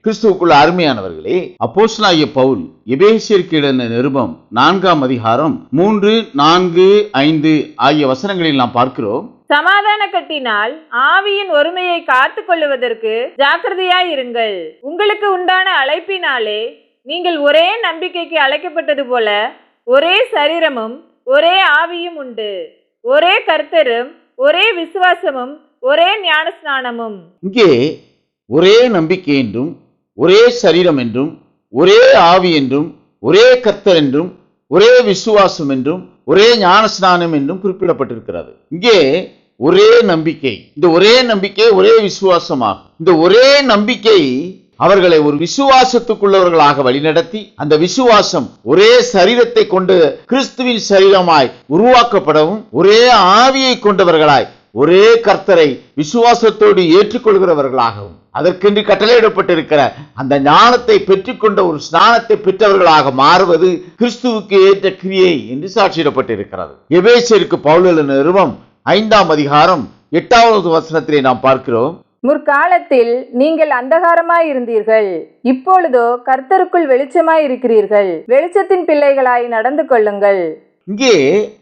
கிறிஸ்துவுக்குள் அருமையானவர்களே, அப்போஸ்தலனாகிய பவுல் எபேசியருக்கு எழுதின நிருபம் 4ஆம் அதிகாரம் 3, 4, 5 ஆகிய வசனங்களில் நாம் பார்க்கிறோம். சமாதான கட்டினால் ஆவியின் ஒருமையை காத்து கொள்ளுவதற்கு ஜாக்கிரதையாயிருங்கள். உங்களுக்கு உண்டான அழைப்பினாலே நீங்கள் ஒரே நம்பிக்கைக்கு அழைக்கப்பட்டது போல ஒரே சரீரமும் ஒரே ஆவியும் உண்டு, ஒரே கர்த்தரும் ஒரே விசுவாசமும் ஒரே ஞானஸ்நானமும். இங்கே ஒரே நம்பிக்கை என்றும் ஒரே சரீரம் என்றும் ஒரே ஆவி என்றும் ஒரே கர்த்தர் என்றும் ஒரே விசுவாசம் என்றும் ஒரே ஞானஸ்நானம் என்றும் குறிப்பிடப்பட்டிருக்கிறது. இங்கே ஒரே நம்பிக்கை, இந்த ஒரே நம்பிக்கை ஒரே விசுவாசமாகும். இந்த ஒரே நம்பிக்கை அவர்களை ஒரு விசுவாசத்துக்குள்ளவர்களாக வழிநடத்தி, அந்த விசுவாசம் ஒரே சரீரத்தை கொண்டு கிறிஸ்துவின் சரீரமாய் உருவாக்கப்படவும், ஒரே ஆவியை கொண்டவர்களாய் ஒரே கர்த்தரை விசுவாசத்தோடு ஏற்றுக்கொள்கிறவர்களாகவும், அதற்கென்று கட்டளையிடப்பட்டிருக்கிற அந்த ஞானத்தை பெற்றுக்கொண்ட ஒரு ஸ்நானத்தை பெற்றவர்களாக மாறுவது கிறிஸ்துவுக்கு ஏற்ற கிரியை என்று சாட்சியிடப்பட்டிருக்கிறது. எபேசியருக்கு பவுல் எழுதின நிருபம் 5ஆம் அதிகாரம் 8வது வசனத்திலே நாம் பார்க்கிறோம். முற்காலத்தில் நீங்கள் அந்தகாரமாய் இருந்தீர்கள், இப்பொழுதோ கர்த்தருக்குள் வெளிச்சமாய் இருக்கிறீர்கள். வெளிச்சத்தின் பிள்ளைகளாய் நடந்து கொள்ளுங்கள். இங்கே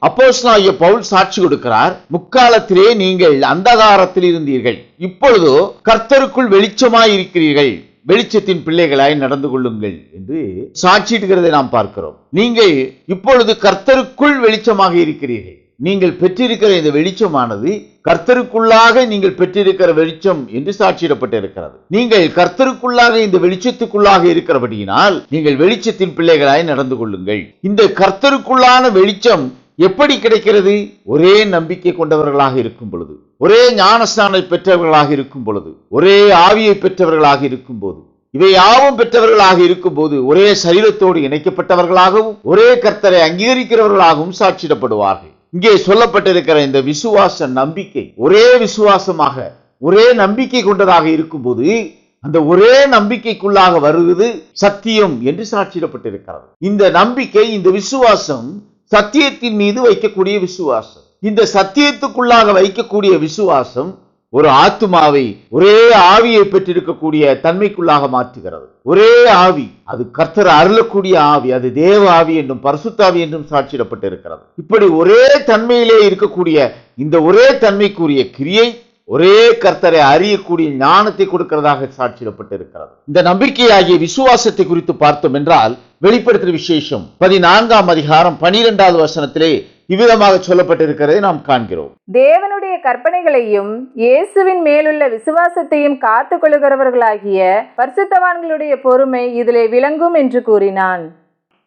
அப்போஸ்தலனாகிய பவுல் சாட்சி கொடுக்கிறார். முற்காலத்திலே நீங்கள் அந்தகாரத்தில் இருந்தீர்கள், இப்பொழுதோ கர்த்தருக்குள் வெளிச்சமாய் இருக்கிறீர்கள், வெளிச்சத்தின் பிள்ளைகளாய் நடந்து கொள்ளுங்கள் என்று சாட்சியிடுகிறதை நாம் பார்க்கிறோம். நீங்கள் இப்பொழுது கர்த்தருக்குள் வெளிச்சமாக இருக்கிறீர்கள். நீங்கள் பெற்றிருக்கிற இந்த வெளிச்சமானது கர்த்தருக்குள்ளாக நீங்கள் பெற்றிருக்கிற வெளிச்சம் என்று சாட்சியிடப்பட்டிருக்கிறது. நீங்கள் கர்த்தருக்குள்ளாக இந்த வெளிச்சத்துக்குள்ளாக இருக்கிறபடியினால் நீங்கள் வெளிச்சத்தின் பிள்ளைகளாய் நடந்து கொள்ளுங்கள். இந்த கர்த்தருக்குள்ளான வெளிச்சம் எப்படி கிடைக்கிறது? ஒரே நம்பிக்கை கொண்டவர்களாக இருக்கும் பொழுது, ஒரே ஞானஸ்நானத்தை பெற்றவர்களாக இருக்கும் பொழுது, ஒரே ஆவியை பெற்றவர்களாக இருக்கும் போது, இவை யாவும் பெற்றவர்களாக இருக்கும் போது ஒரே சரீரத்தோடு இணைக்கப்பட்டவர்களாகவும் ஒரே கர்த்தரை அங்கீகரிக்கிறவர்களாகவும் சாட்சியிடப்படுவார்கள். இங்கே சொல்லப்பட்டிருக்கிற இந்த விசுவாச நம்பிக்கை ஒரே விசுவாசமாக ஒரே நம்பிக்கை கொண்டதாக இருக்கும்போது அந்த ஒரே நம்பிக்கைக்குள்ளாக வருவது சத்தியம் என்று சாட்சியிடப்பட்டிருக்கிறது. இந்த நம்பிக்கை, இந்த விசுவாசம் சத்தியத்தின் மீது வைக்கக்கூடிய விசுவாசம். இந்த சத்தியத்துக்குள்ளாக வைக்கக்கூடிய விசுவாசம் ஒரு ஆத்துமாவை ஒரே ஆவியை பெற்றிருக்கக்கூடிய தன்மைக்குள்ளாக மாற்றுகிறது. ஒரே ஆவி, அது கர்த்தர் அருளக்கூடிய ஆவி, அது தேவ ஆவி என்றும் பரிசுத்தாவி என்றும் சாட்சியிடப்பட்டிருக்கிறது. இப்படி ஒரே தன்மையிலே இருக்கக்கூடிய இந்த ஒரே தன்மைக்குரிய கிரியை ஒரே கர்த்தரை அறியக்கூடிய ஞானத்தை கொடுக்கிறதாக சாட்சியிடப்பட்டிருக்கிறது. இந்த நம்பிக்கையாகிய விசுவாசத்தை குறித்து பார்த்தோம் என்றால், வெளிப்படுத்தின விசேஷம் 14ஆம் அதிகாரம் 12வது வசனத்திலே இவ்விதமாக சொல்லப்பட்டிருக்கிறதை நாம் காண்கிறோம். தேவனுடைய கற்பனைகளையும் இயேசுவின் மேலுள்ள விசுவாசத்தையும் காத்து கொள்ளுகிறவர்களாகிய பரிசுத்தவான்களுடைய பொறுமை இதிலே விளங்கும் என்று கூறினான்.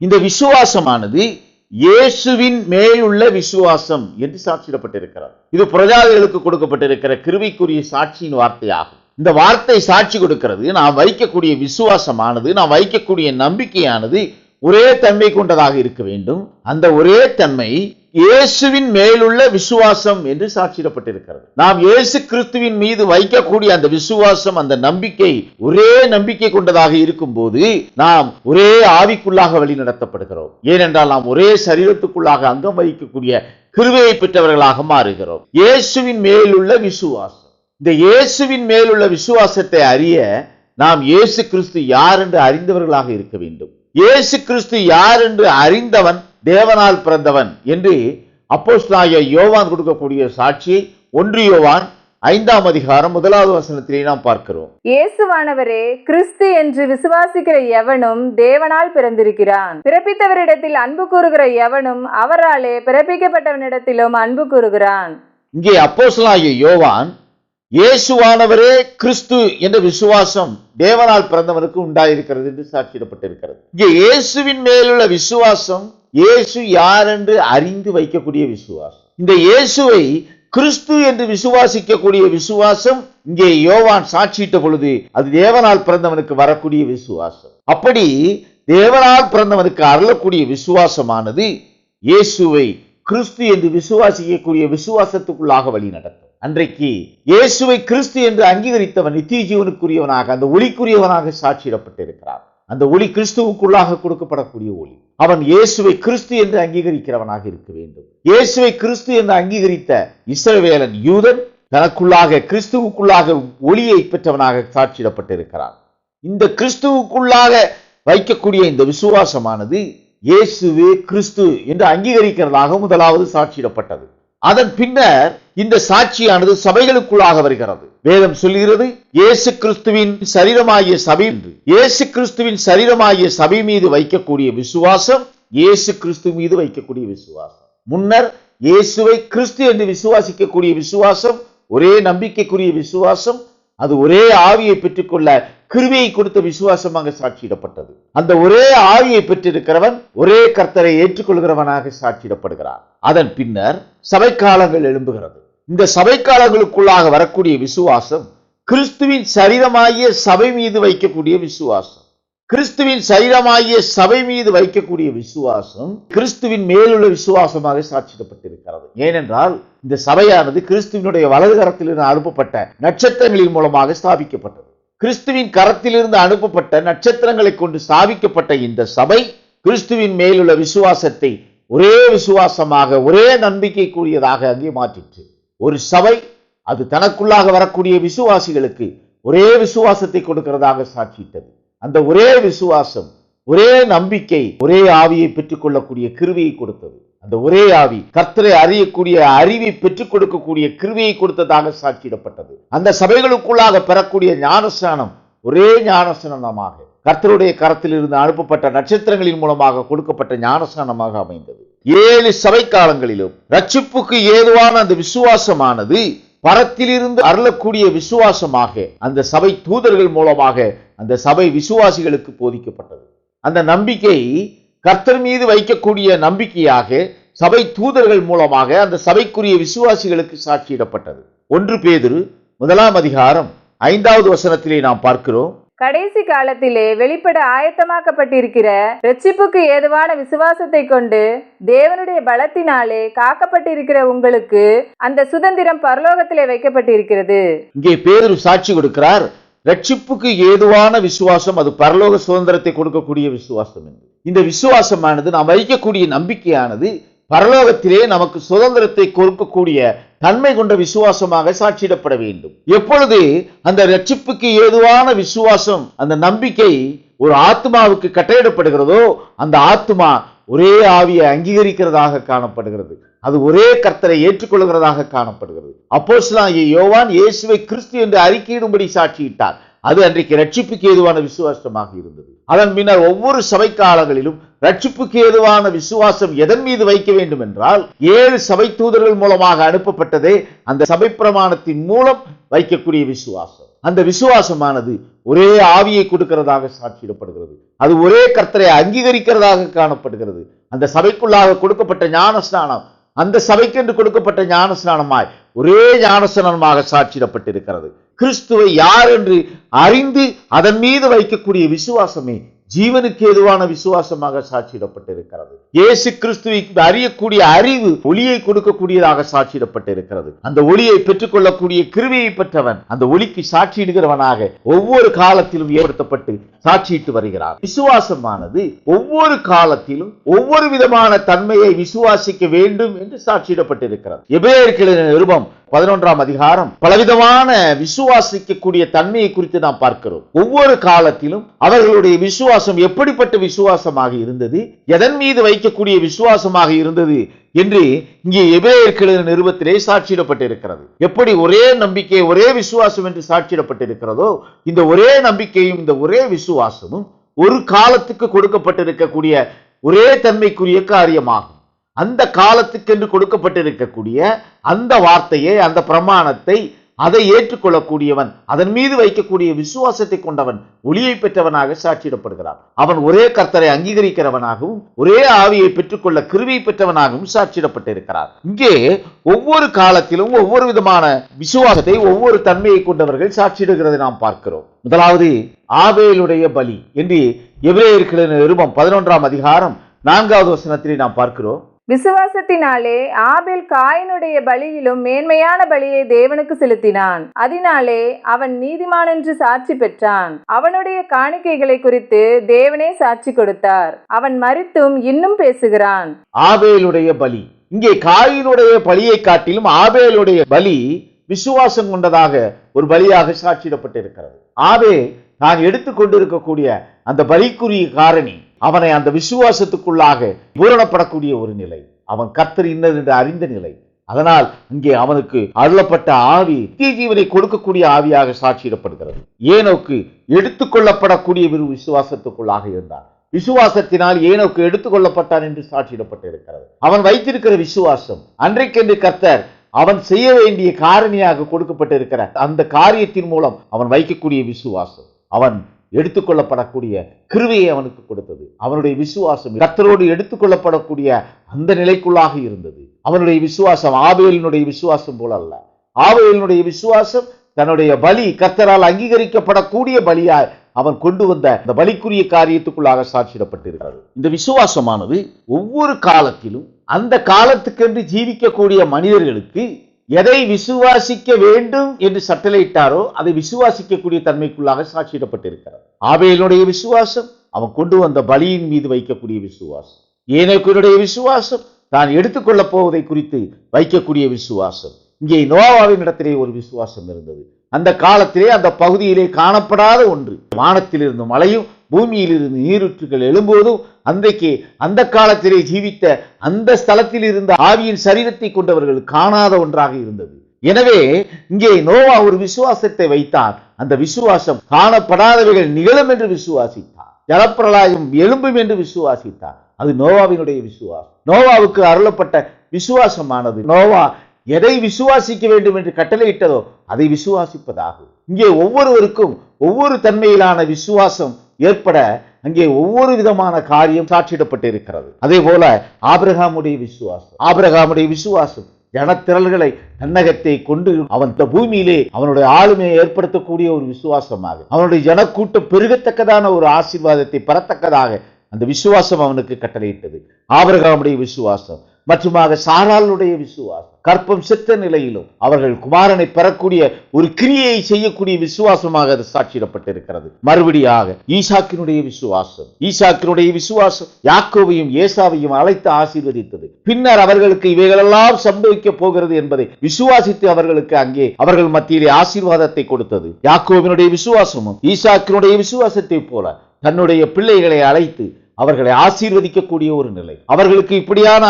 இந்த விசுவாசமானது இயேசுவின் மேலுள்ள விசுவாசம் என்று சாட்சியிடப்பட்டிருக்கிறது. இது பிரஜாதிகளுக்கு கொடுக்கப்பட்டிருக்கிற கிருபைக்குரிய சாட்சியின் வார்த்தையாகும். இந்த வார்த்தை சாட்சி கொடுக்கிறது, நாம் வைக்கக்கூடிய விசுவாசமானது, நாம் வைக்கக்கூடிய நம்பிக்கையானது ஒரே தன்மை கொண்டதாக இருக்க வேண்டும். அந்த ஒரே தன்மை இயேசுவின் மேலுள்ள விசுவாசம் என்று சாட்சியிடப்பட்டிருக்கிறது. நாம் இயேசு கிறிஸ்துவின் மீது வைக்கக்கூடிய அந்த விசுவாசம், அந்த நம்பிக்கை ஒரே நம்பிக்கை கொண்டதாக இருக்கும் போது நாம் ஒரே ஆவிக்குள்ளாக வழி நடத்தப்படுகிறோம். ஏனென்றால் நாம் ஒரே சரீரத்துக்குள்ளாக அங்கம் வகிக்கக்கூடிய கிருபையை பெற்றவர்களாக மாறுகிறோம். இயேசுவின் மேலுள்ள விசுவாசம். இந்த இயேசுவின் மேலுள்ள விசுவாசத்தை அறிய நாம் இயேசு கிறிஸ்து யார் என்று அறிந்தவர்களாக இருக்க வேண்டும். இயேசு கிறிஸ்து யார் என்று அறிந்தவன் தேவனால் பிறந்தவன் என்று அப்போஸ்தலனாகிய யோவான் கொடுக்கக்கூடிய சாட்சியை 1 யோவான் 5ஆம் அதிகாரம் 1வது வசனத்திலே நாம் பார்க்கிறோம். இயேசுவானவரே கிறிஸ்து என்று விசுவாசிக்கிற எவனும் தேவனால் பிறந்திருக்கிறான். பிறப்பித்தவரிடத்தில் அன்பு கூறுகிற எவனும் அவராலே பிறப்பிக்கப்பட்டவனிடத்திலும் அன்பு கூறுகிறான். இங்கே அப்போஸ்தலனாகிய யோவான் இயேசுவானவரே கிறிஸ்து என்ற விசுவாசம் தேவனால் பிறந்தவனுக்கு உண்டாயிருக்கிறது என்று சாட்சியிடப்பட்டிருக்கிறது. இங்கே இயேசுவின் மேலுள்ள விசுவாசம் இயேசு யார் என்று அறிந்து வைக்கக்கூடிய விசுவாசம். இந்த இயேசுவை கிறிஸ்து என்று விசுவாசிக்கக்கூடிய விசுவாசம் இங்கே யோவான் சாட்சியிட்ட பொழுது அது தேவனால் பிறந்தவனுக்கு வரக்கூடிய விசுவாசம். அப்படி தேவனால் பிறந்தவனுக்கு அருளக்கூடிய விசுவாசமானது இயேசுவை கிறிஸ்து என்று விசுவாசிக்கக்கூடிய விசுவாசத்துக்குள்ளாக வழி நடத்தும். அன்றைக்கு இயேசுவை கிறிஸ்து என்று அங்கீகரித்தவன் நித்திய ஜீவனுக்குரியவனாக, அந்த ஒளிக்குரியவனாக சாட்சியிடப்பட்டிருக்கிறார். அந்த ஒளி கிறிஸ்துவுக்குள்ளாக கொடுக்கப்படக்கூடிய ஒளி. அவன் இயேசுவை கிறிஸ்து என்று அங்கீகரிக்கிறவனாக இருக்க வேண்டும். இயேசுவை கிறிஸ்து என்று அங்கீகரித்த இஸ்ரவேலன் யூதன் தனக்குள்ளாக கிறிஸ்துவுக்குள்ளாக ஒளியை பெற்றவனாக சாட்சியிடப்பட்டிருக்கிறான். இந்த கிறிஸ்துவுக்குள்ளாக வைக்கக்கூடிய இந்த விசுவாசமானது இயேசுவே கிறிஸ்து என்று அங்கீகரிக்கிறதாக முதலாவது சாட்சியிடப்பட்டது. அதன் பின்னர் இந்த சாட்சியானது சபைகளுக்குள்ளாக வருகிறது. வேதம் சொல்கிறது இயேசு கிறிஸ்துவின் சரீரமாகிய சபை என்று. இயேசு கிறிஸ்துவின் சரீரமாகிய சபை மீது வைக்கக்கூடிய விசுவாசம் இயேசு கிறிஸ்து மீது வைக்கக்கூடிய விசுவாசம். முன்னர் இயேசுவை கிறிஸ்து என்று விசுவாசிக்கக்கூடிய விசுவாசம் ஒரே நம்பிக்கைக்குரிய விசுவாசம். அது ஒரே ஆவியை பெற்றுக்கொள்ள கிருபையை கொடுத்த விசுவாசமாக சாட்சியிடப்பட்டது. அந்த ஒரே ஆவியை பெற்றிருக்கிறவன் ஒரே கர்த்தரை ஏற்றுக்கொள்கிறவனாக சாட்சியிடப்படுகிறான். அதன் பின்னர் சபைக்காலங்கள் எழும்புகிறது. இந்த சபைக்காலங்களுக்குள்ளாக வரக்கூடிய விசுவாசம் கிறிஸ்துவின் சரீரமாகிய சபை மீது வைக்கக்கூடிய விசுவாசம். கிறிஸ்துவின் சரீரமாகிய சபை மீது வைக்கக்கூடிய விசுவாசம் கிறிஸ்துவின் மேலுள்ள விசுவாசமாக சாட்சியிடப்பட்டிருக்கிறது. ஏனென்றால் இந்த சபையானது கிறிஸ்துவினுடைய வலது கரத்திலிருந்து அனுப்பப்பட்ட நட்சத்திரங்களின் மூலமாக ஸ்தாபிக்கப்பட்டது. கிறிஸ்துவின் கரத்திலிருந்து அனுப்பப்பட்ட நட்சத்திரங்களை கொண்டு ஸ்தாபிக்கப்பட்ட இந்த சபை கிறிஸ்துவின் மேலுள்ள விசுவாசத்தை ஒரே விசுவாசமாக ஒரே நம்பிக்கைக்குரியதாக அங்கே மாற்றிற்று. ஒரு சபை அது தனக்குள்ளாக வரக்கூடிய விசுவாசிகளுக்கு ஒரே விசுவாசத்தை கொடுக்கிறதாக சாட்சியிட்டது. அந்த ஒரே விசுவாசம் ஒரே நம்பிக்கை ஒரே ஆவியை பெற்றுக் கொள்ளக்கூடிய கிருபையை கொடுத்தது. அந்த ஒரே ஆவி கர்த்தரை அறியக்கூடிய அறிவை பெற்றுக் கொடுக்கக்கூடிய கிருபையை கொடுத்ததாக சாட்சியிடப்பட்டது. அந்த சபைகளுக்குள்ளாக பெறக்கூடிய ஞானஸ்நானம் ஒரே ஞானஸ்நானமாக கர்த்தருடைய கரத்தில் இருந்து அனுப்பப்பட்ட நட்சத்திரங்களின் மூலமாக கொடுக்கப்பட்ட ஞானஸ்நானமாக அமைந்தது. 7 சபை காலங்களிலும் ரட்சிப்புக்கு ஏதுவான அந்த விசுவாசமானது பரத்திலிருந்து அருளக்கூடிய விசுவாசமாக அந்த சபை தூதர்கள் மூலமாக அந்த சபை விசுவாசிகளுக்கு போதிக்கப்பட்டது. அந்த நம்பிக்கை கர்த்தர் மீது வைக்கக்கூடிய நம்பிக்கையாக சபை தூதர்கள் மூலமாக அந்த சபைக்குரிய விசுவாசிகளுக்கு சாட்சியிடப்பட்டது. 1 பேதுரு 1 அதிகாரம் 5வது வசனத்திலே நாம் பார்க்கிறோம், கடைசி காலத்திலே வெளிப்பட ஆயத்தமாக்கப்பட்டிருக்கிற இரட்சிப்புக்கு ஏதுவான விசுவாசத்தை கொண்டு தேவனுடைய பலத்தினாலே காக்கப்பட்டிருக்கிற உங்களுக்கு அந்த சுதந்திரம் பரலோகத்திலே வைக்கப்பட்டிருக்கிறது. இங்கே பேதுரு சாட்சி கொடுக்கிறார். இரட்சிப்புக்கு ஏதுவான விசுவாசம் அது பரலோக சுதந்திரத்தை கொடுக்கக்கூடிய விசுவாசம் என்று. இந்த விசுவாசமானது நாம் வைக்கக்கூடிய நம்பிக்கையானது பரலோகத்திலே நமக்கு சுதந்திரத்தை கொடுக்கக்கூடிய தன்மை கொண்ட விசுவாசமாக சாட்சியிடப்பட வேண்டும். எப்பொழுது அந்த இரட்சிப்புக்கு ஏதுவான விசுவாசம் அந்த நம்பிக்கை ஒரு ஆத்மாவுக்கு கட்டளையிடப்படுகிறதோ அந்த ஆத்மா ஒரே ஆவியை அங்கீகரிக்கிறதாக காணப்படுகிறது. அது ஒரே கர்த்தரை ஏற்றுக்கொள்கிறதாக காணப்படுகிறது. அப்போஸ்தலனாகிய யோவான் இயேசுவை கிறிஸ்து என்று அறிக்கையிடும்படி சாட்சியிட்டார். அது அன்றைக்கு ரட்சிப்புக்கு ஏதுவான விசுவாசமாக இருந்தது. அதன் பின்னர் ஒவ்வொரு சபை காலங்களிலும் ரட்சிப்புக்கு ஏதுவான விசுவாசம் எதன் மீது வைக்க வேண்டும் என்றால் 7 சபை தூதர்கள் மூலமாக அனுப்பப்பட்டதே அந்த சபை பிரமாணத்தின் மூலம் வைக்கக்கூடிய விசுவாசம். அந்த விசுவாசமானது ஒரே ஆவியை கொடுக்கிறதாக சாட்சியிடப்படுகிறது. அது ஒரே கர்த்தரை அங்கீகரிக்கிறதாக காணப்படுகிறது. அந்த சபைக்குள்ளாக கொடுக்கப்பட்ட ஞானஸ்நானம் அந்த சபைக்கென்று கொடுக்கப்பட்ட ஞானஸ்நானமாய் ஒரே ஞானஸ்நானமாக சாட்சியிடப்பட்டிருக்கிறது. கிறிஸ்துவை யார் என்று அறிந்து அதன் மீது வைக்கக்கூடிய விசுவாசமே ஜீவனுக்கு ஏதுவான விசுவாசமாக சாட்சியிடப்பட்டிருக்கிறது. இயேசு கிறிஸ்துவை அறியக்கூடிய அறிவு ஒளியை கொடுக்கக்கூடியதாக சாட்சியிடப்பட்டிருக்கிறது. அந்த ஒளியை பெற்றுக்கொள்ளக்கூடிய கிருபையை பெற்றவன் அந்த ஒளிக்கு சாட்சியிடுகிறவனாக ஒவ்வொரு காலத்திலும் ஏற்படுத்தப்பட்டு சாட்சியிட்டு வருகிறார். விசுவாசமானது ஒவ்வொரு காலத்திலும் ஒவ்வொரு விதமான தன்மையை விசுவாசிக்க வேண்டும் என்று சாட்சியிடப்பட்டிருக்கிறது. எபிரேயருக்கு நிருபம் 11 அதிகாரம் பலவிதமான விசுவாசிக்கக்கூடிய தன்மையை குறித்து நாம் பார்க்கிறோம். ஒவ்வொரு காலத்திலும் அவர்களுடைய விசுவாசம் எப்படிப்பட்ட விசுவாசமாக இருந்தது, எதன் மீது வைக்கக்கூடிய விசுவாசமாக இருந்தது என்று இங்கே எபிரேயருக்கு நிருபத்திலே சாட்சியிடப்பட்டிருக்கிறது. எப்படி ஒரே நம்பிக்கை ஒரே விசுவாசம் என்று சாட்சியிடப்பட்டிருக்கிறதோ இந்த ஒரே நம்பிக்கையும் இந்த ஒரே விசுவாசமும் ஒரு காலத்துக்கு கொடுக்கப்பட்டிருக்கக்கூடிய ஒரே தன்மைக்குரிய காரியமாகும். அந்த காலத்துக்கென்று கொடுக்கப்பட்டிருக்கக்கூடிய அந்த வார்த்தையை அந்த பிரமாணத்தை அதை ஏற்றுக்கொள்ளக்கூடியவன் அதன் மீது வைக்கக்கூடிய விசுவாசத்தை கொண்டவன் ஒளியை பெற்றவனாக சாட்சியிடப்படுகிறான். அவன் ஒரே கர்த்தரை அங்கீகரிக்கிறவனாகவும் ஒரே ஆவியை பெற்றுக்கொள்ள கிருபை பெற்றவனாகவும் சாட்சியிடப்பட்டிருக்கிறார். இங்கே ஒவ்வொரு காலத்திலும் ஒவ்வொரு விதமான விசுவாசத்தை ஒவ்வொரு தன்மையை கொண்டவர்கள் சாட்சியிடுகிறதை நாம் பார்க்கிறோம். முதலாவது ஆபேலுடைய பலி என்று எபிரேயருக்கு நிருபம் 11 அதிகாரம் 4வது வசனத்திலே நாம் பார்க்கிறோம். விசுவாசத்தினாலே ஆபேல் காயினுடைய பலியிலும் மேன்மையான பலியை தேவனுக்கு செலுத்தினான். அதனாலே அவன் நீதிமான் என்று சாட்சி பெற்றான். அவனுடைய காணிக்கைகளை குறித்து தேவனே சாட்சி கொடுத்தார். அவன் மரித்தும் இன்னும் பேசுகிறான். ஆபேலுடைய பலி, இங்கே காயினுடைய பலியை காட்டிலும் ஆபேலுடைய பலி விசுவாசம் கொண்டதாக ஒரு பலியாக சாட்சியிடப்பட்டிருக்கிறது. ஆபேல் தான் எடுத்துக்கொண்டிருக்கக்கூடிய அந்த பலிக்குரிய காரணி அவனை அந்த விசுவாசத்துக்குள்ளாக பூரணப்படக்கூடிய ஒரு நிலை, அவன் கர்த்தர் இன்னது என்று அறிந்த நிலை. அதனால் இங்கே அவனுக்கு அருளப்பட்ட ஆவி நித்திய ஜீவனை கொடுக்கக்கூடிய ஆவியாக சாட்சியிடப்படுகிறது. ஏனோக்கு எடுத்துக்கொள்ளப்படக்கூடிய ஒரு விசுவாசத்துக்குள்ளாக இருந்தான். விசுவாசத்தினால் ஏனோக்கு எடுத்துக்கொள்ளப்பட்டான் என்று சாட்சியிடப்பட்டிருக்கிறது. அவன் வைத்திருக்கிற விசுவாசம் அன்றைக்கென்று கர்த்தர் அவன் செய்ய வேண்டிய காரணியாக கொடுக்கப்பட்டிருக்கிற அந்த காரியத்தின் மூலம் அவன் வைக்கக்கூடிய விசுவாசம், அவன் எடுத்துக்கொள்ளப்படக்கூடிய கிருபையை அவனுக்கு கொடுத்தது. அவனுடைய விசுவாசம் கர்த்தரோடு எடுத்துக்கொள்ளப்படக்கூடிய அந்த நிலைக்குள்ளாக இருந்தது. அவனுடைய விசுவாசம் ஆபேலினுடைய விசுவாசம் போல அல்ல. ஆபேலினுடைய விசுவாசம் தன்னுடைய பலி கர்த்தரால் அங்கீகரிக்கப்படக்கூடிய பலியாய் அவன் கொண்டு வந்த அந்த பலிக்குரிய காரியத்துக்குள்ளாக சாட்சியிடப்பட்டிருக்கிறது. இந்த விசுவாசமானது ஒவ்வொரு காலத்திலும் அந்த காலத்துக்கென்று ஜீவிக்கக்கூடிய மனிதர்களுக்கு எதை விசுவாசிக்க வேண்டும் என்று சட்டளையிட்டாரோ அதை விசுவாசிக்கக்கூடிய தன்மைக்குள்ளாக சாட்சியிடப்பட்டிருக்கிறது. ஆபேலினுடைய விசுவாசம் அவன் கொண்டு வந்த பலியின் மீது வைக்கக்கூடிய விசுவாசம். ஏனோக்கினுடைய விசுவாசம் தான் எடுத்துக்கொள்ளப் போவதை குறித்து வைக்கக்கூடிய விசுவாசம். இங்கே நோவாவின் இடத்திலே ஒரு விசுவாசம் இருந்தது. அந்த காலத்திலே அந்த பகுதியிலே காணப்படாத ஒன்று, வானத்திலிருந்து மழையும் பூமியிலிருந்து நீரூற்றுகள் எழும்போதும் அன்றைக்கு அந்த காலத்திலே ஜீவித்த அந்த ஸ்தலத்தில் இருந்த ஆவியின் சரீரத்தை கொண்டவர்கள் காணாத ஒன்றாக இருந்தது. எனவே இங்கே நோவா ஒரு விசுவாசத்தை வைத்தார். அந்த விசுவாசம் காணப்படாதவைகள் நிகழும் என்று விசுவாசித்தார். ஜலப்பிரளயம் எழும்பும் என்று விசுவாசித்தார். அது நோவாவினுடைய விசுவாசம். நோவாவுக்கு அருளப்பட்ட விசுவாசமானது நோவா எதை விசுவாசிக்க வேண்டும் என்று கட்டளையிட்டதோ அதை விசுவாசிப்பதாகும். இங்கே ஒவ்வொருவருக்கும் ஒவ்வொரு தன்மையிலான விசுவாசம் ஏற்பட அங்கே ஒவ்வொரு விதமான காரியம் சாட்சியிடப்பட்டிருக்கிறது. அதே போல ஆபிரகாமுடைய விசுவாசம் ஜனத்திரள்களை தன்னகத்தை கொண்டு அவன் பூமியிலே அவனுடைய ஆளுமையை ஏற்படுத்தக்கூடிய ஒரு விசுவாசமாக, அவனுடைய ஜனக்கூட்டம் பெருகத்தக்கதான ஒரு ஆசீர்வாதத்தை பெறத்தக்கதாக அந்த விசுவாசம் அவனுக்கு கட்டளையிட்டது. ஆபிரகாமுடைய விசுவாசம் மற்றுமாக சாராளுடைய விசுவாசம் கற்பம் செத்த நிலையிலும் அவர்கள் குமாரனை பெறக்கூடிய ஒரு கிரியை செய்யக்கூடிய விசுவாசமாக அது சாட்சியிடப்பட்டிருக்கிறது. மறுபடியாக ஈசாக்கினுடைய விசுவாசம் யாக்கோபையும் ஏசாவையும் அழைத்து ஆசீர்வதித்தது. பின்னர் அவர்களுக்கு இவைகளெல்லாம் சம்பவிக்க போகிறது என்பதை விசுவாசித்து அவர்களுக்கு அங்கே அவர்கள் மத்தியிலே ஆசீர்வாதத்தை கொடுத்தது. யாக்கோபினுடைய விசுவாசமும் ஈசாக்கினுடைய விசுவாசத்தை போல தன்னுடைய பிள்ளைகளை அழைத்து அவர்களை ஆசீர்வதிக்கக்கூடிய ஒரு நிலை, அவர்களுக்கு இப்படியான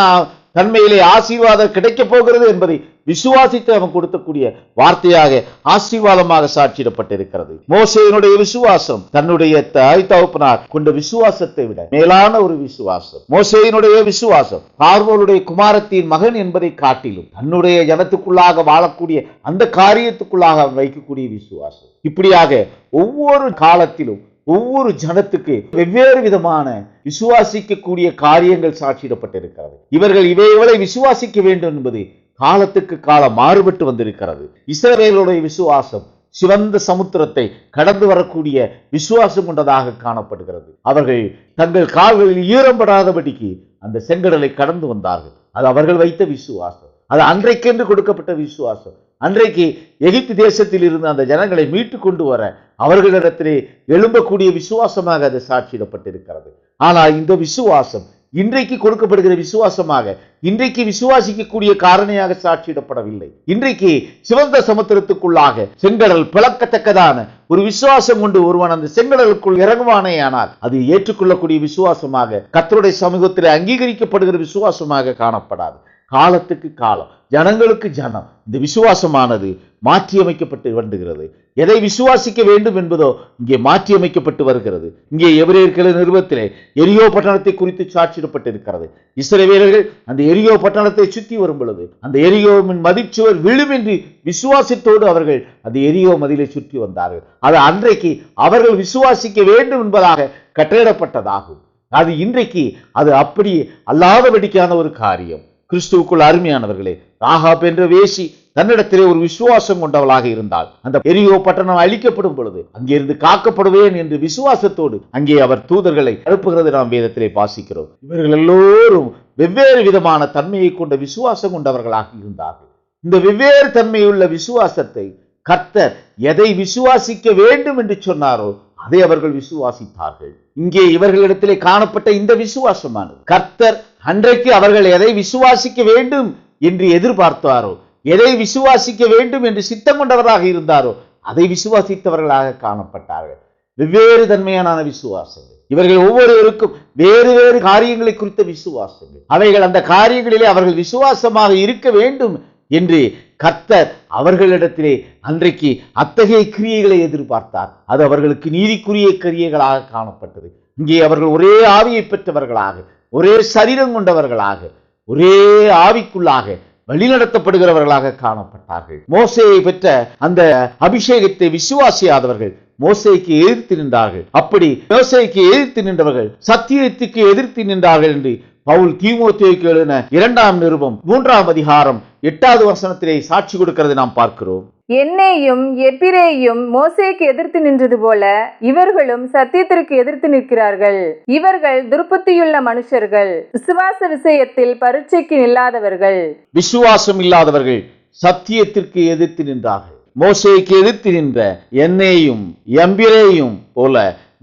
தன்மையிலே ஆசீர்வாதம் கிடைக்கப் போகிறது என்பதை விசுவாசித்து அவன் கொடுக்கக்கூடிய வார்த்தையாக ஆசீர்வாதமாக சாட்சியிடப்பட்டிருக்கிறது. மோசேயினுடைய விசுவாசம் தன்னுடைய தாய் தகப்பனார் கொண்ட விசுவாசத்தை விட மேலான ஒரு விசுவாசம். மோசேயினுடைய விசுவாசம் பார்வோனுடைய குமாரத்தின் மகன் என்பதை காட்டிலும் தன்னுடைய ஜனத்துக்குள்ளாக வாழக்கூடிய அந்த காரியத்துக்குள்ளாக அவன் வைக்கக்கூடிய விசுவாசம். இப்படியாக ஒவ்வொரு காலத்திலும் ஒவ்வொரு ஜனத்துக்கு வெவ்வேறு விதமான விசுவாசிக்கக்கூடிய காரியங்கள் சாட்சியிடப்பட்டிருக்கிறது. இவர்கள் இவைகளை விசுவாசிக்க வேண்டும் என்பது காலத்துக்கு காலம் மாறுபட்டு வந்திருக்கிறது. இஸ்ரவேலுடைய விசுவாசம் சிவந்த சமுத்திரத்தை கடந்து வரக்கூடிய விசுவாசம் கொண்டதாக காணப்படுகிறது. அவர்கள் தங்கள் கால்களில் ஈரம்படாதபடிக்கு அந்த செங்கடலை கடந்து வந்தார்கள். அது அவர்கள் வைத்த விசுவாசம். அது அன்றைக்கென்று கொடுக்கப்பட்ட விசுவாசம். அன்றைக்கு எகிப்து தேசத்தில் இருந்து அந்த ஜனங்களை மீட்டு கொண்டு வர அவர்களிடத்திலே எழும்பக்கூடிய விசுவாசமாக அது சாட்சியிடப்பட்டிருக்கிறது. ஆனால் இந்த விசுவாசம் இன்றைக்கு கொடுக்கப்படுகிற விசுவாசமாக இன்றைக்கு விசுவாசிக்கக்கூடிய காரணியாக சாட்சியிடப்படவில்லை. இன்றைக்கு சிவந்த சமுத்திரத்துக்குள்ளாக செங்கடல் பிளக்கத்தக்கதான ஒரு விசுவாசம் கொண்டு ஒருவன் அந்த செங்கடலுக்குள் இறங்குவானே ஆனால் அது ஏற்றுக்கொள்ளக்கூடிய விசுவாசமாக கர்த்தருடைய சமூகத்தில் அங்கீகரிக்கப்படுகிற விசுவாசமாக காணப்படாது. காலத்துக்கு காலம், ஜனங்களுக்கு ஜனம் இந்த விசுவாசமானது மாற்றியமைக்கப்பட்டு வருகிறது. எதை விசுவாசிக்க வேண்டும் என்பதோ இங்கே மாற்றியமைக்கப்பட்டு வருகிறது. இங்கே எபிரேயர்களின் நிருபத்திலே எரியோ பட்டணத்தை குறித்து சாட்சியிடப்பட்டிருக்கிறது. இஸ்ரவேலர்கள் அந்த எரியோ பட்டணத்தை சுற்றி வரும் பொழுது அந்த எரியோவின் மதிச்சுவர் விழும் என்று விசுவாசத்தோடு அவர்கள் அந்த எரியோ மதிலை சுற்றி வந்தார்கள். அது அன்றைக்கு அவர்கள் விசுவாசிக்க வேண்டும் என்பதாக கட்டளையிடப்பட்டதாகும். அது இன்றைக்கு அது அப்படி அல்லாதபடிக்கான ஒரு காரியம். கிறிஸ்துவுக்குள் அருமையானவர்களே, ராகாப் என்ற வேசி தன்னிடத்திலே ஒரு விசுவாசம் கொண்டவளாக இருந்தால் அந்த எரியோ பட்டணம் அழிக்கப்படும் பொழுது அங்கிருந்து காக்கப்படுவேன் என்று விசுவாசத்தோடு அங்கே அவர் தூதர்களை அனுப்புகிறது நாம் வேதத்திலே வாசிக்கிறோம். இவர்கள் எல்லோரும் வெவ்வேறு விதமான தன்மையை கொண்ட விசுவாசம் கொண்டவர்களாக இருந்தார்கள். இந்த வெவ்வேறு தன்மையுள்ள விசுவாசத்தை கர்த்தர் எதை விசுவாசிக்க வேண்டும் என்று சொன்னாரோ அதை அவர்கள் விசுவாசித்தார்கள். இங்கே இவர்களிடத்திலே காணப்பட்ட இந்த விசுவாசமானது கர்த்தர் அன்றைக்கு அவர்கள் எதை விசுவாசிக்க வேண்டும் என்று எதிர்பார்த்தாரோ, எதை விசுவாசிக்க வேண்டும் என்று சித்தம் கொண்டவராக இருந்தாரோ அதை விசுவாசித்தவர்களாக காணப்பட்டார்கள். வெவ்வேறு தன்மையான விசுவாசங்கள். இவர்கள் ஒவ்வொருவருக்கும் வேறு வேறு காரியங்களை குறித்த விசுவாசங்கள். அவைகள் அந்த காரியங்களிலே அவர்கள் விசுவாசமாக இருக்க வேண்டும் என்று கர்த்தர் அவர்களிடத்திலே அன்றைக்கு அத்தகைய கிரியைகளை எதிர்பார்த்தார். அது அவர்களுக்கு நீதிக்குரிய கிரியைகளாக காணப்பட்டது. இங்கே அவர்கள் ஒரே ஆவியை பெற்றவர்களாக, ஒரே சரீரம் கொண்டவர்களாக, ஒரே ஆவிக்குள்ளாக வழிநடத்தப்படுகிறவர்களாக காணப்பட்டார்கள். மோசேயை பெற்ற அந்த அபிஷேகத்தை விசுவாசியாதவர்கள் மோசேக்கு எதிர்த்து நின்றார்கள். அப்படி மோசேக்கு எதிர்த்து நின்றவர்கள் சத்தியத்துக்கு எதிர்த்து நின்றார்கள் என்று பவுல் தீமோத்தேயுக்கு எழுதின 2ஆம் நிருபம் 3ஆம் அதிகாரம் 8வது வசனத்திலே சாட்சி கொடுக்கிறது நாம் பார்க்கிறோம். என்னையும் எப்பிரேயும் மோசேக்கு எதிர்த்து நின்றது போல இவர்களும் சத்தியத்திற்கு எதிர்த்து நிற்கிறார்கள். இவர்கள் துர்புத்தியுள்ள மனுஷர்கள், விசுவாச விஷயத்தில் பரீட்சைக்கு நில்லாதவர்கள். விசுவாசம் இல்லாதவர்கள் சத்தியத்திற்கு எதிர்த்து நின்றார்கள். மோசேக்கு எதிர்த்து நின்ற என்னையும் எம்பிரேயும் போல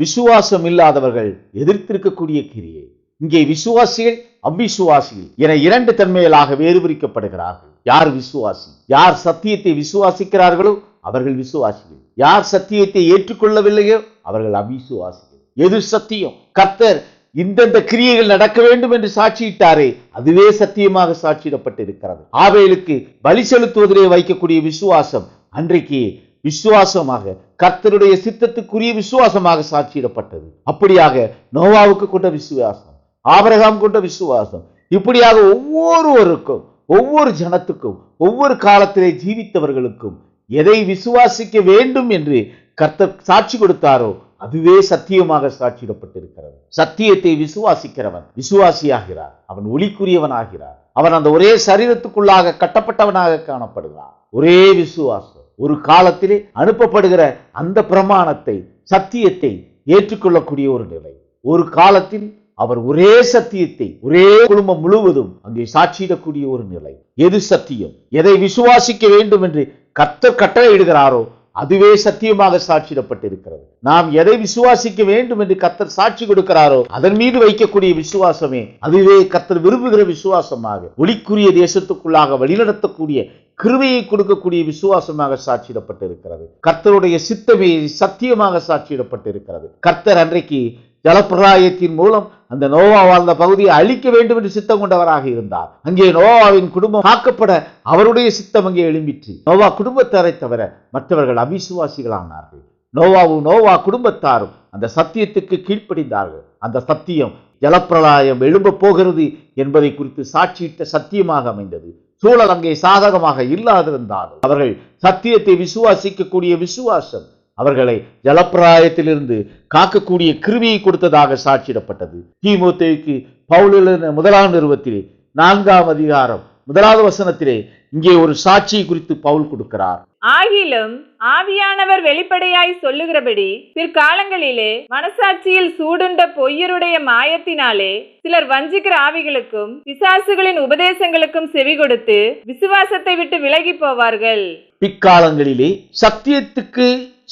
விசுவாசம் இல்லாதவர்கள் எதிர்த்திருக்கக்கூடிய கிரியை. இங்கே விசுவாசிகள் அவ்விசுவாசிகள் என 2 தன்மைகளாக வேறுபிரிக்கப்படுகிறார்கள். யார் விசுவாசி? யார் சத்தியத்தை விசுவாசிக்கிறார்களோ அவர்கள் விசுவாசிகள். யார் சத்தியத்தை ஏற்றுக்கொள்ளவில்லையோ அவர்கள் அவிசுவாசிகள். எது சத்தியம்? கர்த்தர் இந்தந்த கிரியைகள் நடக்க வேண்டும் என்று சாட்சியிட்டாரே அதுவே சத்தியமாக சாட்சியிடப்பட்டிருக்கிறது. ஆபேலுக்கு பலி செலுத்துவதிலே வைக்கக்கூடிய விசுவாசம் அன்றைக்கு விசுவாசமாக கர்த்தருடைய சித்தத்துக்குரிய விசுவாசமாக சாட்சியிடப்பட்டது. அப்படியாக நோவாவுக்கு கொண்ட விசுவாசம், ஆபிரகாம் கொண்ட விசுவாசம், இப்படியாக ஒவ்வொருவருக்கும், ஒவ்வொரு ஜனத்துக்கும், ஒவ்வொரு காலத்திலே ஜீவித்தவர்களுக்கும் எதை விசுவாசிக்க வேண்டும் என்று கர்த்தர் சாட்சி கொடுத்தாரோ அதுவே சத்தியமாக சாட்சியிடப்பட்டிருக்கிறது. சத்தியத்தை விசுவாசிக்கிறவன் விசுவாசியாகிறார். அவன் ஒளிக்குரியவனாகிறார். அவன் அந்த ஒரே சரீரத்துக்குள்ளாக கட்டப்பட்டவனாக காணப்படுகிறான். ஒரே விசுவாசம். ஒரு காலத்திலே அனுப்பப்படுகிற அந்த பிரமாணத்தை, சத்தியத்தை ஏற்றுக்கொள்ளக்கூடிய ஒரு நிலை. ஒரு காலத்தில் அவர் ஒரே சத்தியத்தை ஒரே குடும்பம் முழுவதும் அங்கே சாட்சியிடக்கூடிய ஒரு நிலை. எது சத்தியம்? எதை விசுவாசிக்க வேண்டும் என்று கர்த்தர் கட்டளையிடுகிறாரோ அதுவே சத்தியமாக சாட்சியிடப்பட்டிருக்கிறது. நாம் எதை விசுவாசிக்க வேண்டும் என்று கர்த்தர் சாட்சி கொடுக்கிறாரோ அதன் மீது வைக்கக்கூடிய விசுவாசமே அதுவே கர்த்தர் விரும்புகிற விசுவாசமாக, ஒளிக்குரிய தேசத்துக்குள்ளாக வழிநடத்தக்கூடிய கிருபையை கொடுக்கக்கூடிய விசுவாசமாக சாட்சியிடப்பட்டிருக்கிறது. கர்த்தருடைய சித்தமே சத்தியமாக சாட்சியிடப்பட்டிருக்கிறது. கர்த்தர் அன்றைக்கு ஜலப்பிரளயத்தின் மூலம் அந்த நோவா வாழ்ந்த பகுதியை அழிக்க வேண்டும் என்று சித்தம் கொண்டவராக இருந்தார். அங்கே நோவாவின் குடும்பம் காக்கப்பட அவருடைய சித்தம் அங்கே எழும்பிற்று. நோவா குடும்பத்தாரை தவிர மற்றவர்கள் அவிசுவாசிகளானார்கள். நோவாவும் நோவா குடும்பத்தாரும் அந்த சத்தியத்துக்கு கீழ்ப்படிந்தார்கள். அந்த சத்தியம் ஜலப்பிரளயம் எழும்ப போகிறது என்பதை குறித்து சாட்சியிட்ட சத்தியமாக அமைந்தது. சூழல் அங்கே சாதகமாக இல்லாதிருந்தாலும் அவர்கள் சத்தியத்தை விசுவாசிக்கக்கூடிய விசுவாசம் அவர்களை ஜலப்பிரளயத்திலிருந்து காக்கக்கூடிய கிருபையை கொடுத்ததாக சாட்சியிடப்பட்டது. தீமோத்தேயுக்கு பவுல் எழுதின 1ஆம் நிருபத்திலே 4ஆம் அதிகாரம் 1வது வசனத்திலே இங்கே ஒரு சாட்சியை குறித்து பவுல் கொடுக்கிறார். ஆகிலும் ஆவியானவர் வெளிப்படையாய் சொல்லுகிறபடி பிற்காலங்களிலே மனசாட்சியில் சூடுண்ட பொய்யருடைய மாயத்தினாலே சிலர் வஞ்சிக்கிற ஆவிகளுக்கும் பிசாசுகளின் உபதேசங்களுக்கும் செவி கொடுத்து விசுவாசத்தை விட்டு விலகி போவார்கள். பிற்காலங்களிலே சத்தியத்துக்கு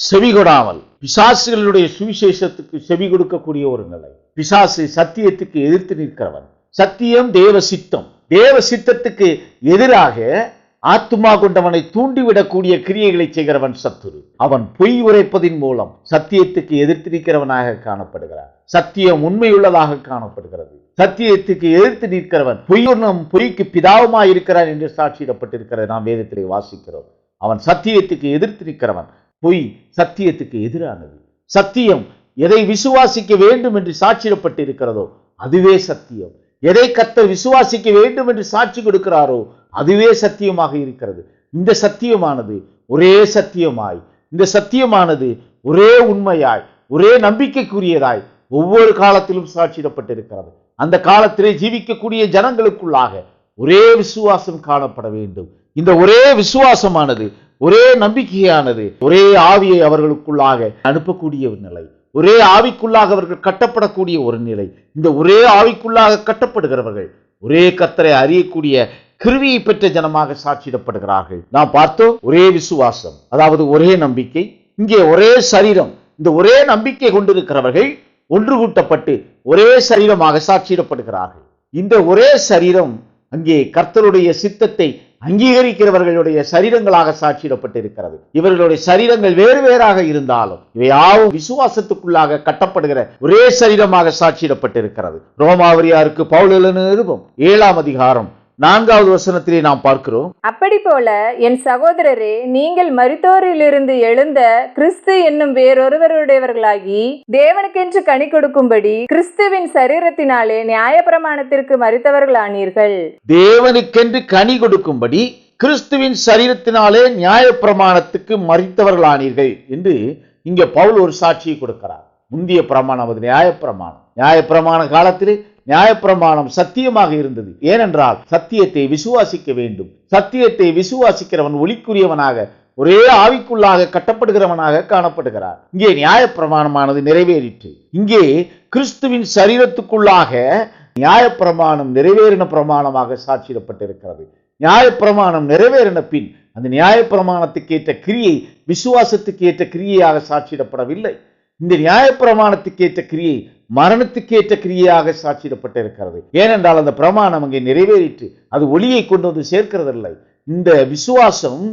செவி கொடாமல் பிசாசுகளுடைய சுவிசேஷத்துக்கு செவி கொடுக்கக்கூடிய ஒரு நிலை. பிசாசு சத்தியத்துக்கு எதிர்த்து நிற்கிறவன். சத்தியம் தேவ சித்தம். தேவ சித்தத்துக்கு எதிராக ஆத்துமா கொண்டவனை தூண்டிவிடக்கூடிய கிரியைகளை செய்கிறவன் சத்துரு. அவன் பொய் உரைப்பதின் மூலம் சத்தியத்துக்கு எதிர்த்து நிற்கிறவனாக காணப்படுகிறான். சத்தியம் உண்மையுள்ளதாக காணப்படுகிறது. சத்தியத்துக்கு எதிர்த்து நிற்கிறவன் பொய்க்கு பிதாவுமாய் இருக்கிறான் என்று சாட்சியிடப்பட்டிருக்கிறது. நாம் வேதத்திலே வாசிக்கிறோம். அவன் சத்தியத்துக்கு எதிர்த்து நிற்கிறவன். பொய் சத்தியத்துக்கு எதிரானது. சத்தியம் எதை விசுவாசிக்க வேண்டும் என்று சாட்சியிடப்பட்டிருக்கிறதோ அதுவே சத்தியம். எதை கர்த்தர் விசுவாசிக்க வேண்டும் என்று சாட்சி கொடுக்கிறாரோ அதுவே சத்தியமாக இருக்கிறது. இந்த சத்தியமானது ஒரே சத்தியமாய், இந்த சத்தியமானது ஒரே உண்மையாய், ஒரே நம்பிக்கைக்குரியதாய் ஒவ்வொரு காலத்திலும் சாட்சியிடப்பட்டிருக்கிறது. அந்த காலத்திலே ஜீவிக்கக்கூடிய ஜனங்களுக்குள்ளாக ஒரே விசுவாசம் காணப்பட வேண்டும். இந்த ஒரே விசுவாசமானது, ஒரே நம்பிக்கையானது, ஒரே ஆவியை அவர்களுக்குள்ளாக அனுப்பக்கூடிய ஒரு நிலை. ஒரே ஆவிக்குள்ளாக அவர்கள் கட்டப்படக்கூடிய ஒரு நிலை. இந்த ஒரே ஆவிக்குள்ளாக கட்டப்படுகிறவர்கள் ஒரே கர்த்தரை அறியக்கூடிய கிருபையை பெற்ற ஜனமாக சாட்சியிடப்படுகிறார்கள். நாம் பார்த்தோம், ஒரே விசுவாசம், அதாவது ஒரே நம்பிக்கை. இங்கே ஒரே சரீரம். இந்த ஒரே நம்பிக்கை கொண்டிருக்கிறவர்கள் ஒன்று கூட்டப்பட்டு ஒரே சரீரமாக சாட்சியிடப்படுகிறார்கள். இந்த ஒரே சரீரம் அங்கே கர்த்தருடைய சித்தத்தை அங்கீகரிக்கிறவர்களுடைய சரீரங்களாக சாட்சியிடப்பட்டிருக்கிறது. இவர்களுடைய சரீரங்கள் வேறு வேறாக இருந்தாலும் இவையாவும் விசுவாசத்துக்குள்ளாக கட்டப்படுகிற ஒரே சரீரமாக சாட்சியிடப்பட்டிருக்கிறது. ரோமாவரியாருக்கு பவுல் எழுதின நிருபம் 7ஆம் அதிகாரம் 4வது வசனத்திலே நாம் பார்க்கிறோம், அப்படி போல என் சகோதரரே, நீங்கள் மரித்தோரிலிருந்து எழுந்த கிறிஸ்து என்னும் வேறொருவருடையவர்களாகி தேவனுக்கென்று கனி கொடுக்கும்படி கிறிஸ்துவின் சரீரத்தினாலே நியாயப்பிரமாணத்திற்கு மரித்தவர்களானீர்கள். தேவனுக்கென்று கனி கொடுக்கும்படி கிறிஸ்துவின் சரீரத்தினாலே நியாயப்பிரமாணத்துக்கு மரித்தவர்களானீர்கள் என்று இங்கே பவுல் ஒரு சாட்சியை கொடுக்கிறார். முந்திய பிரமாணம் அது நியாயப்பிரமாண காலத்திலே நியாயப்பிரமாணம் சத்தியமாக இருந்தது. ஏனென்றால் சத்தியத்தை விசுவாசிக்க வேண்டும். சத்தியத்தை விசுவாசிக்கிறவன் ஒளிக்குரியவனாக ஒரே ஆவிக்குள்ளாக கட்டப்படுகிறவனாக காணப்படுகிறார். இங்கே நியாயப்பிரமாணமானது நிறைவேறிற்று. இங்கே கிறிஸ்துவின் சரீரத்துக்குள்ளாக நியாயப்பிரமாணம் நிறைவேறின பிரமாணமாக சாட்சியிடப்பட்டிருக்கிறது. நியாயப்பிரமாணம் நிறைவேறின பின் அந்த நியாயப்பிரமாணத்துக்கு ஏற்ற கிரியை விசுவாசத்துக்கு ஏற்ற கிரியையாக சாட்சியிடப்படவில்லை. இந்த நியாயப்பிரமாணத்துக்கு ஏற்ற கிரியை மரணத்துக்கு ஏற்ற கிரியையாக சாட்சியிடப்பட்டிருக்கிறது. ஏனென்றால் அந்த பிரமாணம் அங்கே நிறைவேறிற்று. அது ஒளியை கொண்டு வந்து சேர்க்கிறதில்லை. இந்த விசுவாசம்